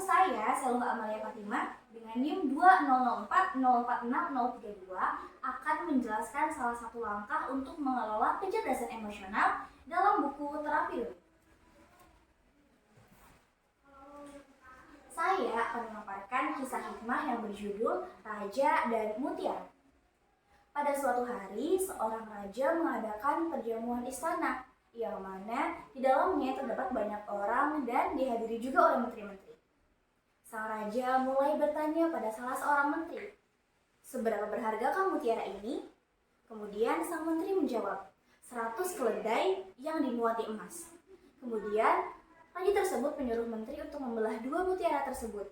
saya Selva Amalia Fatima dengan NIM 200404632 akan menjelaskan salah satu langkah untuk mengelola kecerdasan emosional dalam buku terapi. Saya akan memaparkan kisah hikmah yang berjudul Raja dan Mutiara. Pada suatu hari, seorang raja mengadakan perjamuan istana, yang mana di dalamnya terdapat banyak orang dan dihadiri juga oleh menteri-menteri. Sang raja mulai bertanya pada salah seorang menteri, "Seberapa berhargakah mutiara ini?" Kemudian sang menteri menjawab, 100 keledai yang dimuati emas. Kemudian raja tersebut menyuruh menteri untuk membelah 2 mutiara tersebut.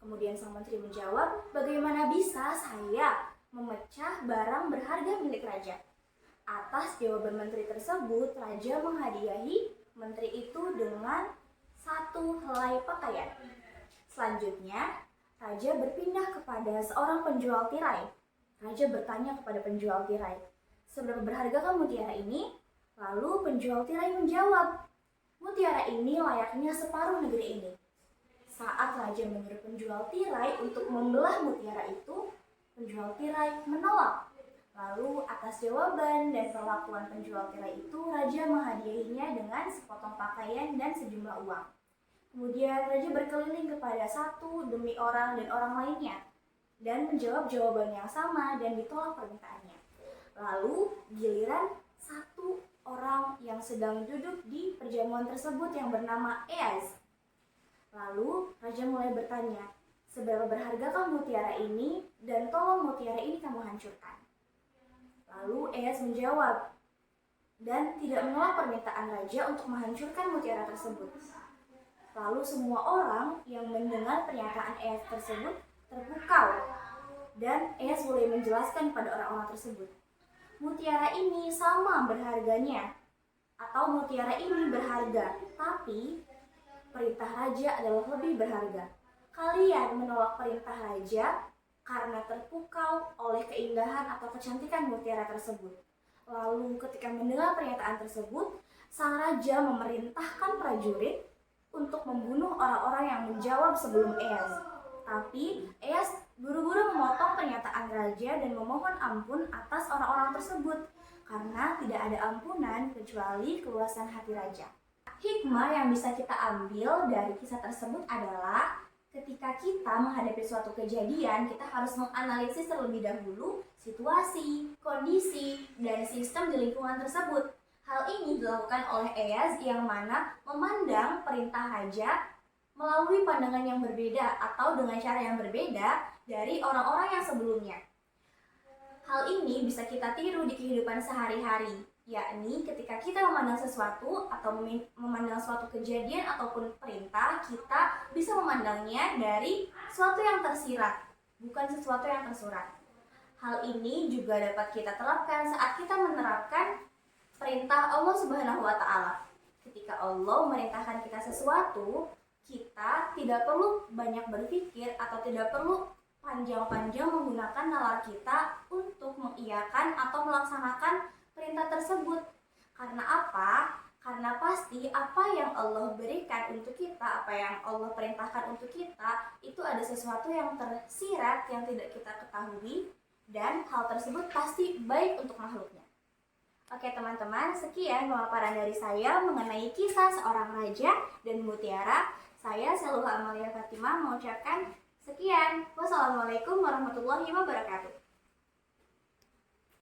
Kemudian sang menteri menjawab, "Bagaimana bisa saya memecah barang berharga milik raja?" Atas jawaban menteri tersebut, raja menghadiahi menteri itu dengan 1 helai pakaian. Selanjutnya, raja berpindah kepada seorang penjual tirai. Raja bertanya kepada penjual tirai, "Seberapa berhargakah mutiara ini?" Lalu penjual tirai menjawab, "Mutiara ini layaknya separuh negeri ini." Saat raja menyuruh penjual tirai untuk membelah mutiara itu, penjual tirai menolak. Lalu atas jawaban dan perlakuan penjual tirai itu, raja menghadiahinya dengan sepotong pakaian dan sejumlah uang. Kemudian raja berkeliling kepada satu demi orang dan orang lainnya dan menjawab jawaban yang sama dan ditolak permintaannya. Lalu giliran satu orang yang sedang duduk di perjamuan tersebut yang bernama Eas. Lalu raja mulai bertanya, "Seberapa berhargakah mutiara ini, dan tolong mutiara ini kamu hancurkan." Lalu Eas menjawab dan tidak menolak permintaan raja untuk menghancurkan mutiara tersebut. Lalu semua orang yang mendengar pernyataan Eas tersebut terpukau dan Eas mulai menjelaskan pada orang-orang tersebut, "Mutiara ini sama berharganya, atau mutiara ini berharga, tapi perintah raja adalah lebih berharga. Kalian menolak perintah raja karena terpukau oleh keindahan atau kecantikan mutiara tersebut." Lalu ketika mendengar pernyataan tersebut, sang raja memerintahkan prajurit untuk membunuh orang-orang yang menjawab sebelum Eas. Tapi Eas buru-buru memotong pernyataan raja dan memohon ampun atas orang-orang tersebut, karena tidak ada ampunan kecuali keluasan hati raja. Hikmah yang bisa kita ambil dari kisah tersebut adalah ketika kita menghadapi suatu kejadian, kita harus menganalisis terlebih dahulu situasi, kondisi, dan sistem di lingkungan tersebut. Hal ini dilakukan oleh Eas yang mana memandang perintah raja melalui pandangan yang berbeda atau dengan cara yang berbeda dari orang-orang yang sebelumnya. Hal ini bisa kita tiru di kehidupan sehari-hari, yakni ketika kita memandang sesuatu atau memandang suatu kejadian ataupun perintah, kita bisa memandangnya dari sesuatu yang tersirat, bukan sesuatu yang tersurat. Hal ini juga dapat kita terapkan saat kita menerapkan perintah Allah Subhanahu wa Ta'ala. Ketika Allah memerintahkan kita sesuatu, kita tidak perlu banyak berpikir atau tidak perlu panjang-panjang menggunakan nalar kita untuk mengiyakan atau melaksanakan perintah tersebut. Karena apa? Karena pasti apa yang Allah berikan untuk kita, apa yang Allah perintahkan untuk kita, itu ada sesuatu yang tersirat yang tidak kita ketahui, dan hal tersebut pasti baik untuk makhluknya. Oke teman-teman, sekian pemaparan dari saya mengenai kisah seorang raja dan mutiara. Saya Selva Amalia Fatima mengucapkan sekian. Wassalamualaikum warahmatullahi wabarakatuh.